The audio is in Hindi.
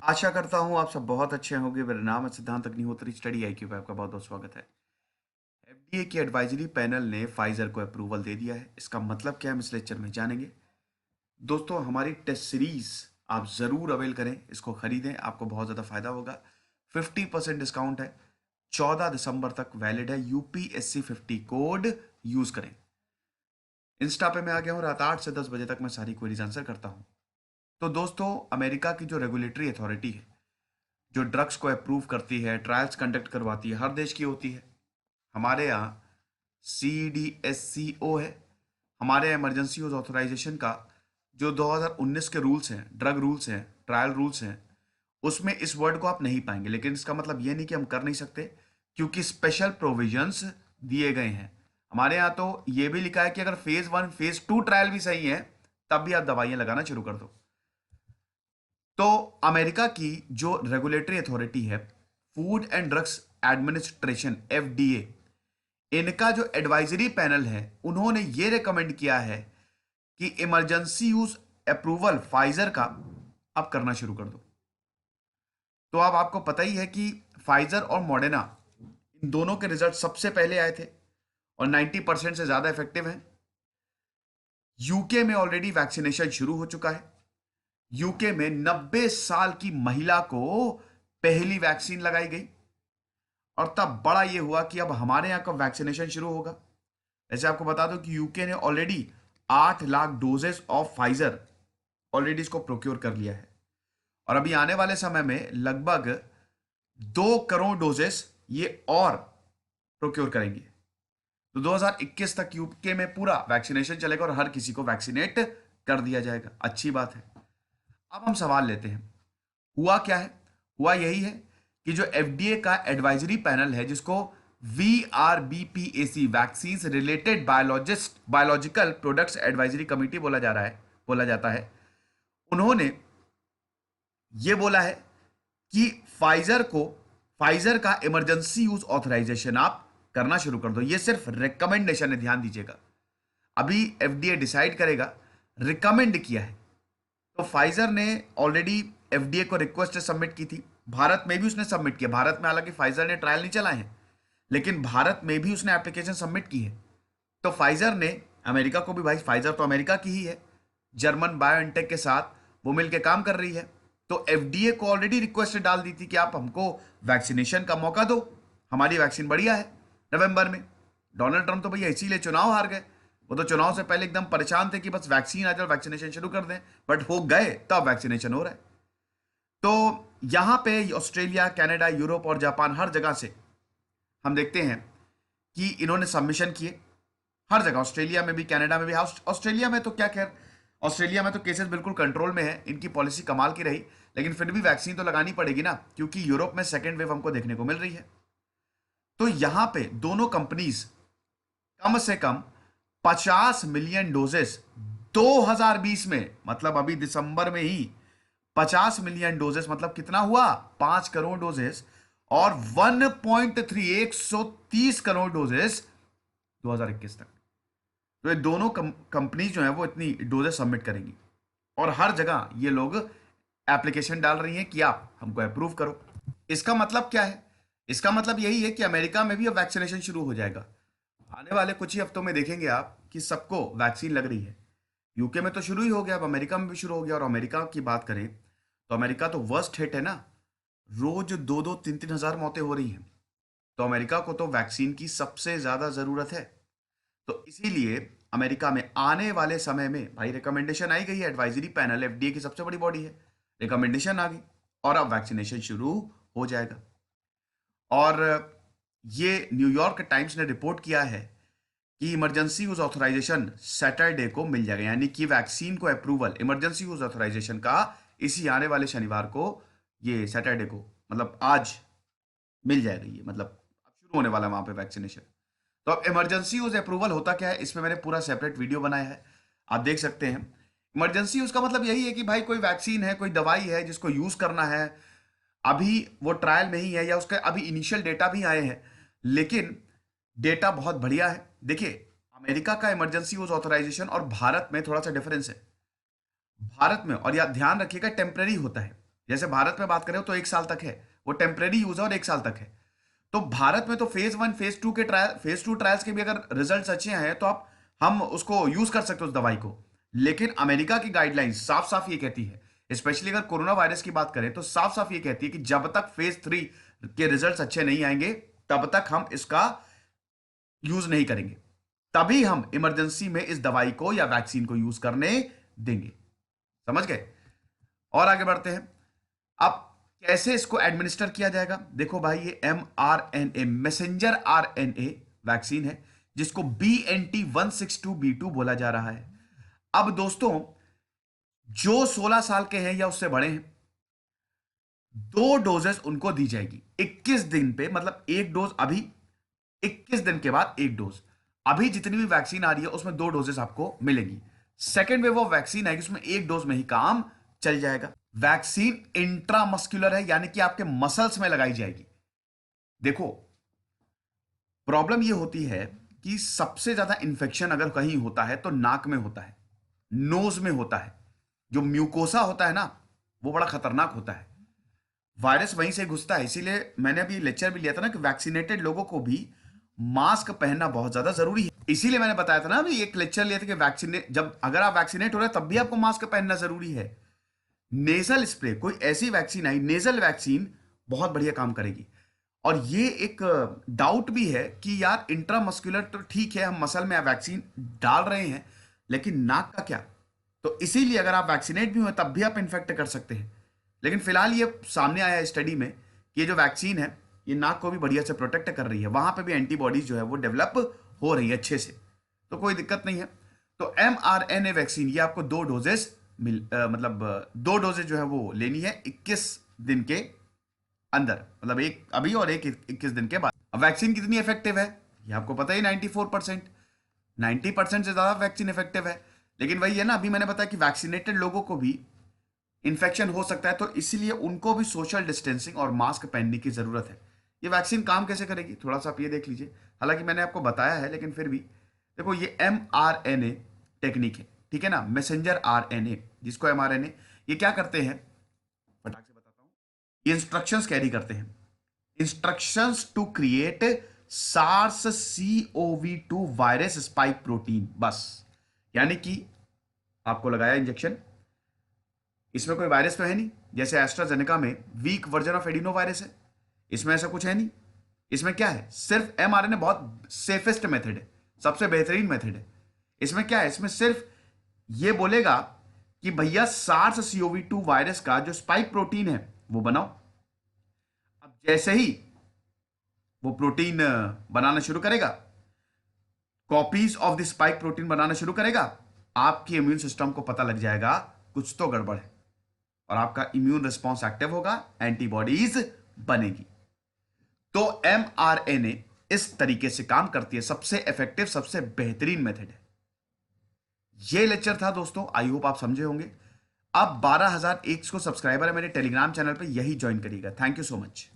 आशा करता हूँ आप सब बहुत अच्छे होंगे। मेरा नाम है सिद्धांत अग्निहोत्री। स्टडी आईक्यू पे आपका बहुत बहुत स्वागत है। एफडीए की एडवाइजरी पैनल ने फाइजर को अप्रूवल दे दिया है। इसका मतलब क्या है हम इस लेक्चर में जानेंगे। दोस्तों, हमारी टेस्ट सीरीज आप ज़रूर अवेल करें, इसको खरीदें, आपको बहुत ज़्यादा फायदा होगा। 50% डिस्काउंट है, 14 दिसंबर तक वैलिड है। यूपीएससी 50 कोड यूज़ करें। इंस्टा पे मैं आ गया हूँ, रात 8 से 10 बजे तक मैं सारी क्वेरीज आंसर करता हूँ। तो दोस्तों, अमेरिका की जो रेगुलेटरी अथॉरिटी है, जो ड्रग्स को अप्रूव करती है, ट्रायल्स कंडक्ट करवाती है, हर देश की होती है। हमारे यहाँ CDSCO है। हमारे यहाँ इमरजेंसी यूज ऑथराइजेशन का जो 2019 के रूल्स हैं, ड्रग रूल्स हैं, ट्रायल रूल्स हैं, उसमें इस वर्ड को आप नहीं पाएंगे। लेकिन इसका मतलब ये नहीं कि हम कर नहीं सकते, क्योंकि स्पेशल प्रोविजंस दिए गए हैं। हमारे यहाँ तो ये भी लिखा है कि अगर फेज 1 फेज 2 ट्रायल भी सही है, तब भी आप दवाइयां लगाना शुरू कर दो। तो अमेरिका की जो रेगुलेटरी अथॉरिटी है, food and drugs administration, FDA, इनका जो एडवाइजरी पैनल है, उन्होंने ये रेकमेंड किया है कि इमरजेंसी यूज अप्रूवल फाइजर का आप करना शुरू कर दो। तो अब आपको पता ही है कि फाइजर और मॉडर्ना, इन दोनों के रिजल्ट सबसे पहले आए थे और 90% से ज्यादा इफेक्टिव हैं। यूके में ऑलरेडी वैक्सीनेशन शुरू हो चुका है। यूके में 90 साल की महिला को पहली वैक्सीन लगाई गई और तब बड़ा ये हुआ कि अब हमारे यहाँ कब वैक्सीनेशन शुरू होगा। ऐसे आपको बता दो कि यूके ने already 8 lakh doses of Pfizer already इसको प्रोक्योर कर लिया है और अभी आने वाले समय में लगभग 2 करोड़ डोजेस ये और प्रोक्योर करेंगे। तो 2021 तक यूके में पूरा वैक्सीनेशन चलेगा और हर किसी को वैक्सीनेट कर दिया जाएगा। अच्छी बात है। अब हम सवाल लेते हैं, हुआ क्या है। हुआ यही है कि जो FDA का एडवाइजरी पैनल है, जिसको VRBPAC, vaccine related biological products advisory committee बोला जाता है, उन्होंने ये बोला है कि फाइजर का इमरजेंसी यूज ऑथराइजेशन आप करना शुरू कर दो। ये सिर्फ रिकमेंडेशन है, ध्यान दीजिएगा। अभी FDA डिसाइड करेगा, रिकमेंड किया है। तो फाइजर ने ऑलरेडी FDA को रिक्वेस्ट सबमिट की थी। भारत में भी उसने सबमिट किया। भारत में हालांकि फाइजर ने ट्रायल नहीं चलाए हैं, लेकिन भारत में भी उसने एप्लीकेशन सबमिट की है। तो फाइजर ने अमेरिका को भी, भाई फाइजर तो अमेरिका की ही है, जर्मन बायोएनटेक के साथ वो मिलकर काम कर रही है। तो FDA को ऑलरेडी रिक्वेस्ट डाल दी थी कि आप हमको वैक्सीनेशन का मौका दो, हमारी वैक्सीन बढ़िया है। नवंबर में डोनाल्ड ट्रंप तो भैया इसीलिए चुनाव हार गए। वो तो चुनाव से पहले एकदम परेशान थे कि बस वैक्सीन आ जाए, वैक्सीनेशन शुरू कर दें, बट हो गए तब वैक्सीनेशन हो रहा है। तो यहां पे ऑस्ट्रेलिया, कनाडा, यूरोप और जापान, हर जगह से हम देखते हैं कि इन्होंने सबमिशन किए। हर जगह, ऑस्ट्रेलिया में भी, कनाडा में भी। ऑस्ट्रेलिया में तो क्या, खैर ऑस्ट्रेलिया में तो केसेस बिल्कुल कंट्रोल में है, इनकी पॉलिसी कमाल की रही। लेकिन फिर भी वैक्सीन तो लगानी पड़ेगी ना, क्योंकि यूरोप में सेकेंड वेव हमको देखने को मिल रही है। तो यहां पे दोनों कंपनीज कम से कम 50 मिलियन डोजेस 2020 में, मतलब अभी दिसंबर में ही 50 मिलियन डोजेस, मतलब कितना हुआ, 5 करोड़ डोजेस, और 130 करोड़ डोजेस 2021 तक। तो ये दोनों कंपनी जो है वो इतनी डोजेस सबमिट करेंगी और हर जगह ये लोग एप्लीकेशन डाल रही हैं कि आप हमको अप्रूव करो। इसका मतलब क्या है? इसका मतलब यही है कि अमेरिका में भी अब वैक्सीनेशन शुरू हो जाएगा। आने वाले कुछ ही हफ्तों में देखेंगे आप कि सबको वैक्सीन लग रही है। यूके में तो शुरू ही हो गया, अब अमेरिका में भी शुरू हो गया। और अमेरिका की बात करें तो अमेरिका तो वर्स्ट हिट है ना। रोज 2-2, 3-3 हजार मौतें हो रही हैं। तो अमेरिका को तो वैक्सीन की सबसे ज्यादा जरूरत है। तो इसीलिए अमेरिका में आने वाले समय में, भाई रिकमेंडेशन आई गई है, एडवाइजरी पैनल FDA की सबसे बड़ी बॉडी है, रिकमेंडेशन आ गई और अब वैक्सीनेशन शुरू हो जाएगा। और ये न्यूयॉर्क टाइम्स ने रिपोर्ट किया है कि इमरजेंसी यूज ऑथराइजेशन सैटरडे को मिल जाएगा, यानी कि वैक्सीन को अप्रूवल इमरजेंसी यूज ऑथराइजेशन का इसी आने वाले शनिवार को, ये सैटरडे को, मतलब आज मिल जाएगा। ये मतलब अब शुरू होने वाला है वहां पे वैक्सीनेशन। तो अब इमरजेंसी यूज अप्रूवल होता क्या है, इसमें मैंने पूरा सेपरेट वीडियो बनाया है, आप देख सकते हैं। इमरजेंसी यूज का मतलब यही है कि भाई कोई वैक्सीन है, कोई दवाई है जिसको यूज करना है, अभी वो ट्रायल में ही है या उसका अभी इनिशियल डेटा भी आए हैं, लेकिन डेटा बहुत बढ़िया है। देखिए, अमेरिका का इमरजेंसी यूज ऑथराइजेशन और भारत में थोड़ा सा डिफरेंस है। भारत में, और याद ध्यान रखिएगा, टेम्परेरी होता है। जैसे भारत में बात करें तो 1 साल तक है, वो टेम्परेरी यूज है और 1 साल तक है। तो भारत में तो फेज 1 फेज 2 के ट्रायल, फेज 2 ट्रायल्स के भी अगर रिजल्ट्स अच्छे हैं तो आप हम उसको यूज कर सकते हो उस दवाई को। लेकिन अमेरिका की गाइडलाइंस साफ साफ ये कहती है, स्पेशली अगर कोरोना वायरस की बात करें तो साफ साफ ये कहती है कि जब तक फेज 3 के रिजल्ट्स अच्छे नहीं आएंगे तब तक हम इसका यूज नहीं करेंगे, तभी हम इमरजेंसी में इस दवाई को या वैक्सीन को यूज करने देंगे। समझ गए? और आगे बढ़ते हैं। अब कैसे इसको एडमिनिस्टर किया जाएगा? देखो भाई, ये mRNA मैसेंजर आरएनए वैक्सीन है, जिसको BNT162b2 बोला जा रहा है। अब दोस्तों, जो 16 साल के हैं या उससे बड़े हैं, 2 डोजेस उनको दी जाएगी 21 दिन पे, मतलब एक डोज अभी, 21 दिन के बाद एक डोज। अभी जितनी भी वैक्सीन आ रही है उसमें 2 डोजेस आपको मिलेंगी। सेकेंड वेव ऑफ वैक्सीन आएगी, उसमें एक डोज में ही काम चल जाएगा। वैक्सीन इंट्रामस्कुलर है, यानी कि आपके मसल्स में लगाई जाएगी। देखो, प्रॉब्लम ये होती है कि सबसे ज्यादा इंफेक्शन अगर कहीं होता है तो नाक में होता है, नोज में होता है। जो म्यूकोसा होता है ना, वो बड़ा खतरनाक होता है, वायरस वहीं से घुसता है। इसीलिए मैंने अभी लेक्चर भी लिया था ना कि वैक्सीनेटेड लोगों को भी मास्क पहनना बहुत ज्यादा जरूरी है। इसीलिए मैंने बताया था ना अभी एक लेक्चर लिया था कि वैक्सीनेट, जब अगर आप वैक्सीनेट हो रहे हैं तब भी आपको मास्क पहनना जरूरी है। नेजल स्प्रे, कोई ऐसी वैक्सीन आई नेजल वैक्सीन, बहुत बढ़िया काम करेगी। और ये एक डाउट भी है कि यार इंट्रामस्कुलर तो ठीक है, हम मसल में वैक्सीन डाल रहे हैं, लेकिन नाक का क्या? तो इसीलिए अगर आप वैक्सीनेट भी हुए तब भी आप इन्फेक्ट कर सकते हैं। लेकिन फिलहाल ये सामने आया है स्टडी में कि ये जो वैक्सीन है ये नाक को भी बढ़िया से प्रोटेक्ट कर रही है, वहां पे भी एंटीबॉडीज जो है वो डेवलप हो रही है अच्छे से, तो कोई दिक्कत नहीं है। तो mRNA वैक्सीन ये आपको 2 डोजेस मतलब 2 डोजेज जो है वो लेनी है 21 दिन के अंदर, मतलब एक अभी और एक 21 दिन के बाद। अब वैक्सीन कितनी इफेक्टिव है ये आपको पता ही, 94%, 90% से ज्यादा वैक्सीन इफेक्टिव है। लेकिन वही है ना, अभी मैंने बताया कि वैक्सीनेटेड लोगों को भी इन्फेक्शन हो सकता है, तो इसीलिए उनको भी सोशल डिस्टेंसिंग और मास्क पहनने की जरूरत है। ये वैक्सीन काम कैसे करेगी थोड़ा सा आप ये देख लीजिए, हालांकि मैंने आपको बताया है लेकिन फिर भी देखो, ये mRNA टेक्निक है, ठीक है ना, मैसेंजर आरएनए, जिसको mRNA, ये क्या करते हैं फटाक से बताता हूं। ये इंस्ट्रक्शंस कैरी करते हैं, instructions to create SARS-CoV-2 virus spike protein, बस। यानी कि आपको लगाया इंजेक्शन, इसमें कोई वायरस तो है नहीं, जैसे एस्ट्राजेनेका में week version of adeno virus है, इसमें ऐसा कुछ है नहीं। इसमें क्या है, सिर्फ mRNA बहुत सेफेस्ट मेथड है, सबसे बेहतरीन मेथड है। इसमें क्या है, इसमें सिर्फ ये बोलेगा कि भैया SARS-CoV-2 वायरस का जो स्पाइक प्रोटीन है वो बनाओ। अब जैसे ही वो प्रोटीन बनाना शुरू करेगा, copies of the spike protein बनाना शुरू करेगा, आपकी इम्यून सिस्टम को पता लग जाएगा कुछ तो गड़बड़ है, और आपका इम्यून रिस्पॉन्स एक्टिव होगा, एंटीबॉडीज बनेगी। तो mRNA इस तरीके से काम करती है, सबसे इफेक्टिव, सबसे बेहतरीन मेथड है। ये लेक्चर था दोस्तों, आई होप आप समझे होंगे। अब 12,001 को सब्सक्राइबर है मेरे टेलीग्राम चैनल पे, यही ज्वाइन करिएगा। Thank you so much.